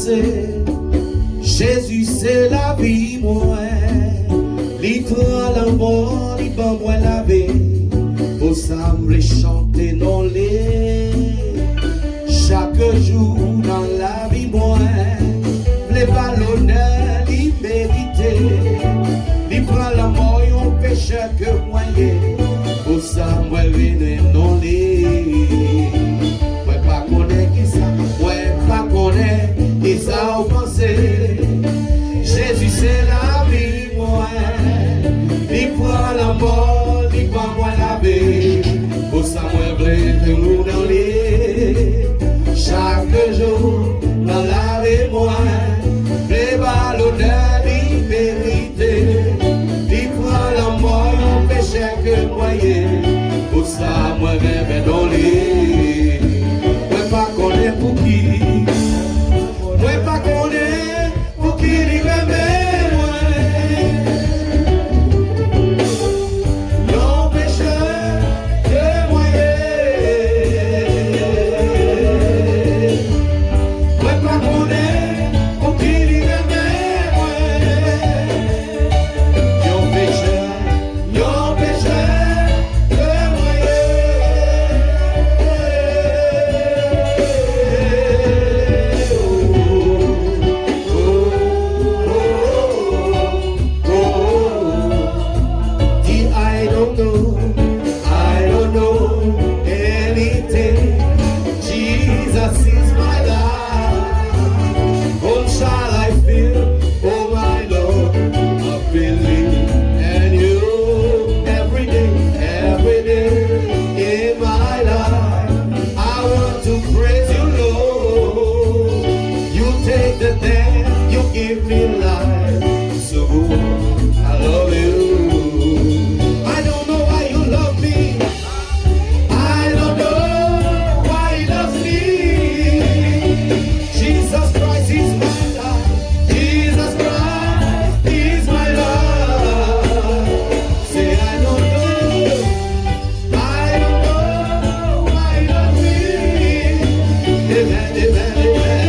pensé, Jésus c'est la vie, moi. Il prend la mort, il va moi laver. Pour ça, me chanter non les. Chaque jour dans la vie, moi. Les ballonneurs, il mérite. Il prend la mort, on pécheur que moyen. Pour ça, moi, venez non les. Moi, pas connaître qui ça. Moi, pas connaître qui ça, on pensait. Jésus, c'est la vie, moi. Il prend la mort, il va moi laver. Pour ça, moi, venez nous dans les. Chaque jour, dans la vie, moi. Les ballonneurs, il mérite. Il prend la mort, on péché que moyen. Pour ça, moi, venez dans les. Moi, pas connaître pour qui. Moi, pas connaître pour qui il remet. Give me life, so I love you. I don't know why you love me. I don't know why he loves me. Jesus Christ is my life. Jesus Christ is my love. Say I don't know. I don't know why he loves me. Amen, amen, amen.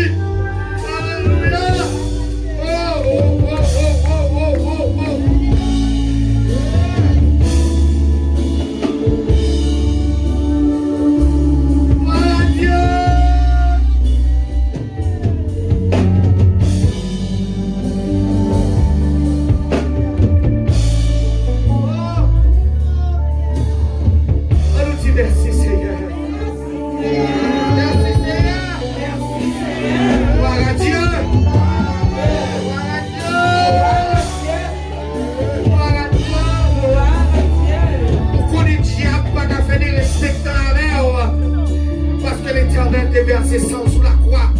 béni. Alléluia. Oh, oh, oh, oh, oh, oh, oh, oh. Gloire à Dieu. Merci Seigneur. Merci Seigneur. Gloire à Dieu. Gloire à Dieu. Gloire à Dieu. Pourquoi les diables pas qu'à faire des respectants avec? Parce que l'Éternel t'a versé sang sous la croix.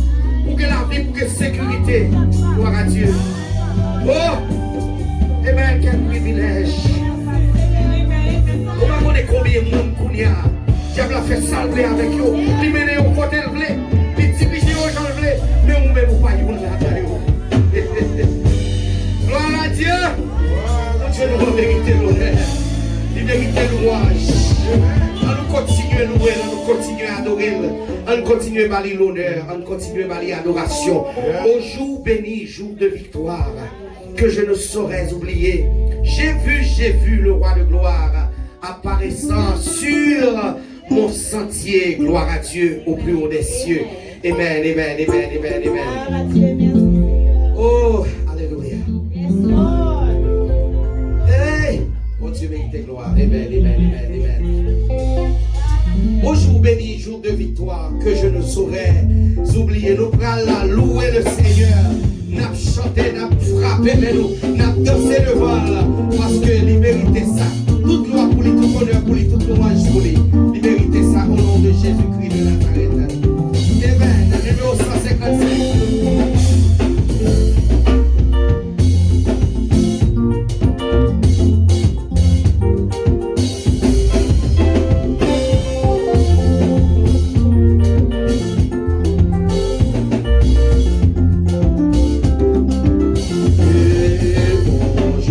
Pour que la vie, pour que la sécurité. Gloire à Dieu. Oh! Eh bien, quel privilège. On va connaître combien de monde qu'on y a. Diable a fait salver avec eux. Il mène au côté le blé. Il dit que aux gens le blé. Mais on même pas y là. Gloire à Dieu. Dieu nous mérite l'honneur. Il mérite louange. On continue à louer, on continue à adorer, on continue à balayer l'honneur, on continue à balayer l'adoration. Au jour béni, jour de victoire, que je ne saurais oublier. J'ai vu le roi de gloire apparaissant sur mon sentier. Gloire à Dieu au plus haut des cieux. Amen, amen, amen, amen, amen. Oh, alléluia. Hey, mon Dieu mérite gloire. Amen, amen, amen, amen. Au jour béni, jour de victoire, que je ne saurais oublier. Nous allons louer le Seigneur. N'a chanté, n'a frappé, mais nous n'a dansé devant, parce que il méritait ça. Toute gloire pour lui, tout honneur pour lui, toute louange pour lui. Il méritait ça au nom de Jésus-Christ de Nazareth. Amen. Numéro 155.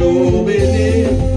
Bonjour béni.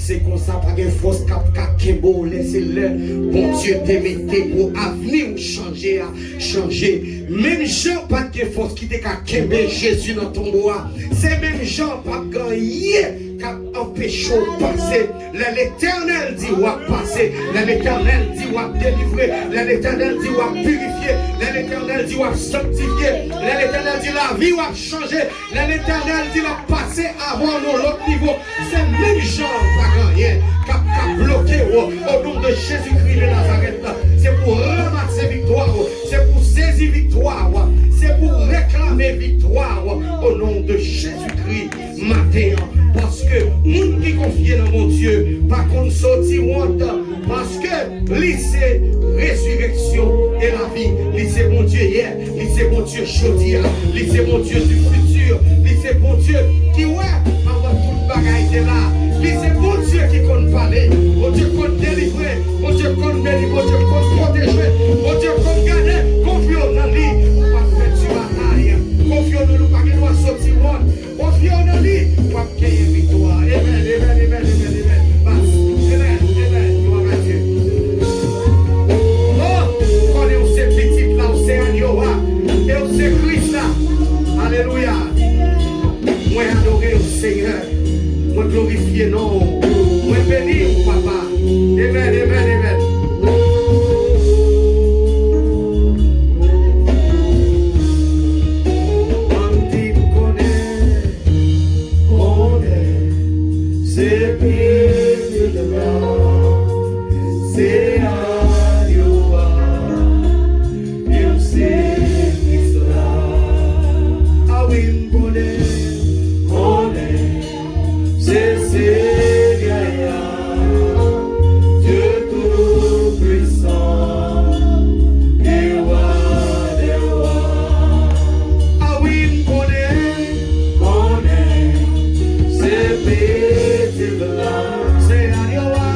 C'est comme ça, pas de force Kembo, laissez-le. Bon Dieu te mettez pour avenir changer, changer. Même gens pas de force qui te Kembe Jésus dans ton bois. C'est même gens pas gagné qui empêché de passer. L'Éternel dit ou à passer. L'Éternel dit ou à délivrer. L'Éternel dit ou à purifier. L'Éternel dit ou à sanctifier. L'Éternel dit la vie ou à changer. L'Éternel dit la passer avant l'autre niveau. C'est même gens pas gagné qui a bloqué au nom de Jésus-Christ de Nazareth. C'est pour ramasser victoire. C'est pour saisir victoire. C'est pour réclamer victoire au nom de Jésus-Christ matin. Parce que nous qui confions dans mon Dieu, pas qu'on sortit honte, parce que lui c'est résurrection et la vie. Lui c'est mon Dieu hier, lui c'est mon Dieu aujourd'hui, lui c'est mon Dieu du futur, lui c'est mon Dieu qui ouais, avant toute bagaille de là. Lui c'est glorifier non. Moi béni papa. Amen, amen, amen. C'est pire de l'homme, c'est à Yoa, il sait qui sera. Ah oui, on est, c'est Seigneur, Dieu tout-puissant, Yoa, Yoa. Ah oui, on est, c'est pire. C'est à Yoa,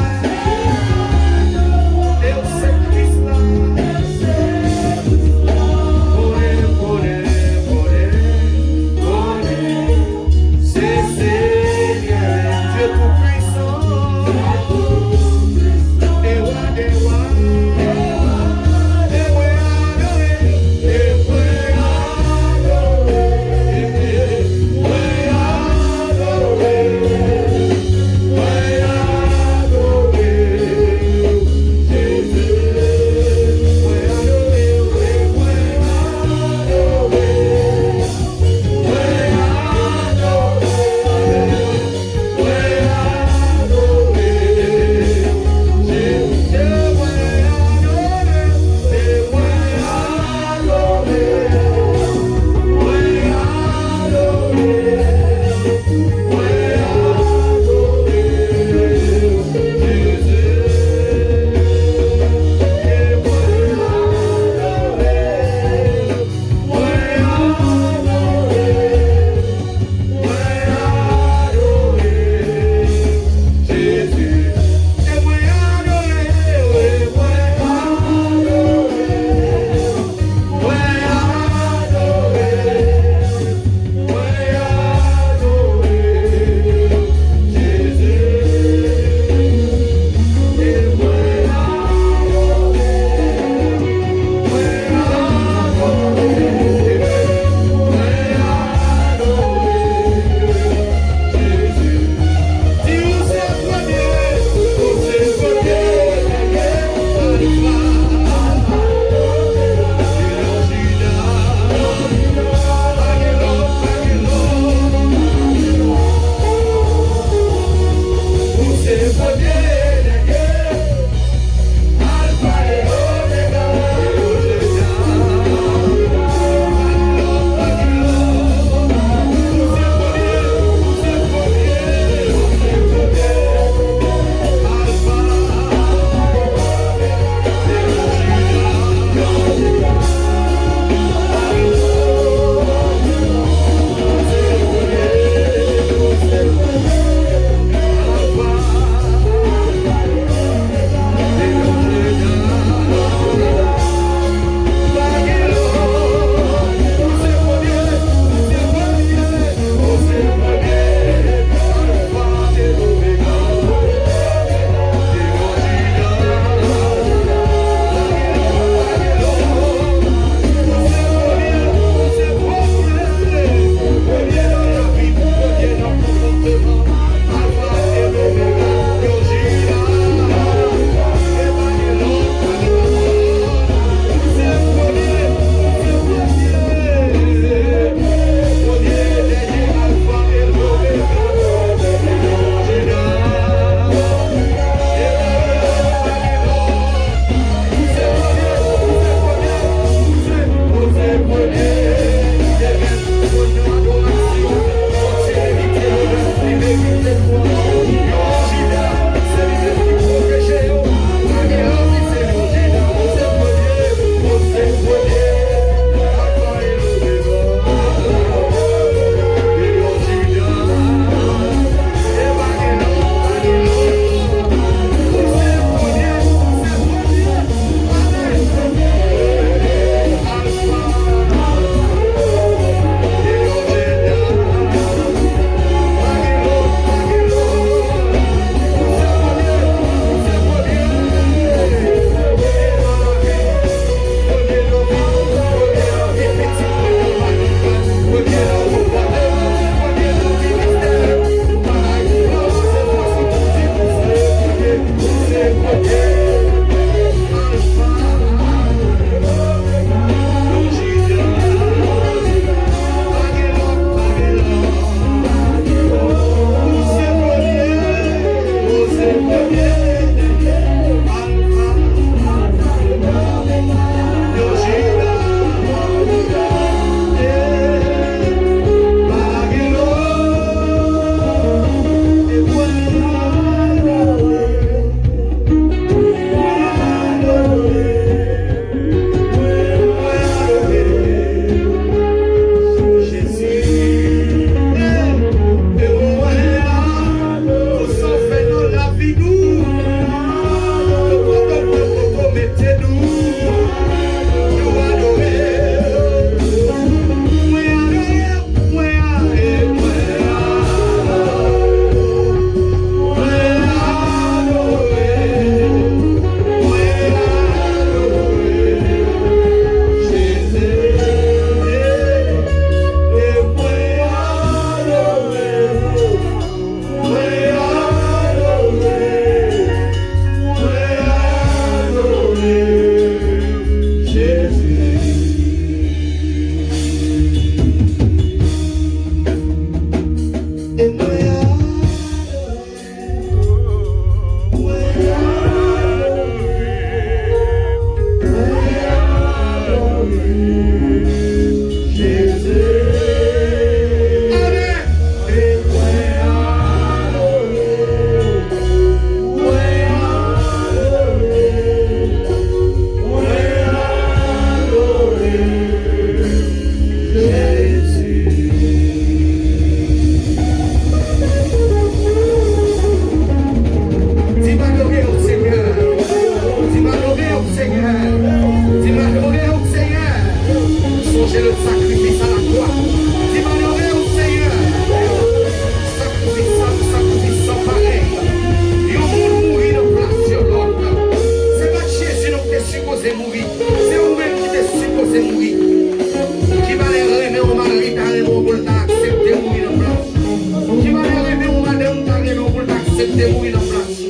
place,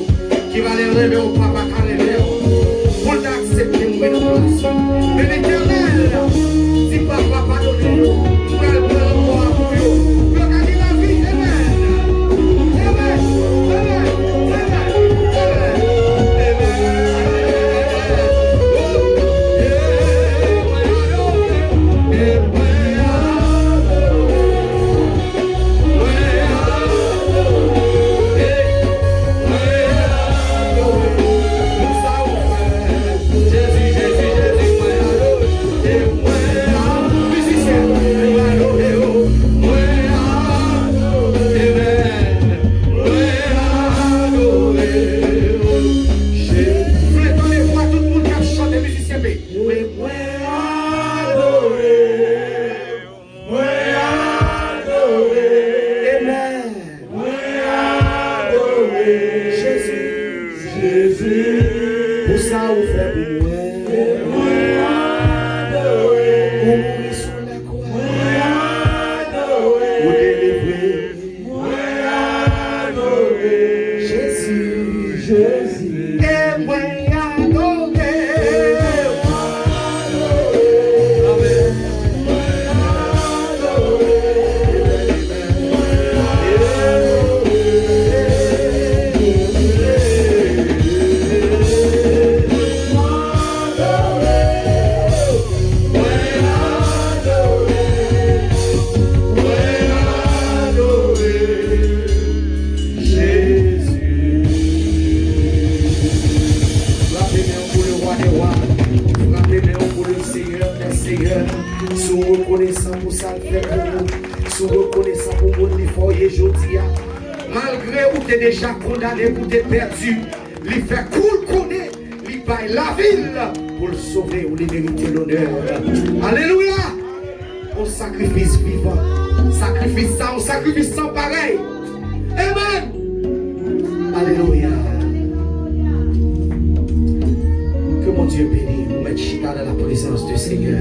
qui va les relever au papa carré, pour l'accepter mourir dans place. Mais l'Éternel, si papa pas donné, nous allons prendre moi pour vous. Pour gagner la vie, amen. Amen. Amen. Malgré où tu es déjà condamné pour te perdu, il fait cool connaître, il baille la ville pour le sauver ou lui mériter l'honneur. Alléluia! Un sacrifice vivant, un sacrifice sans pareil. Amen! Alléluia! Que mon Dieu bénisse, vous mettre chita dans la présence du Seigneur.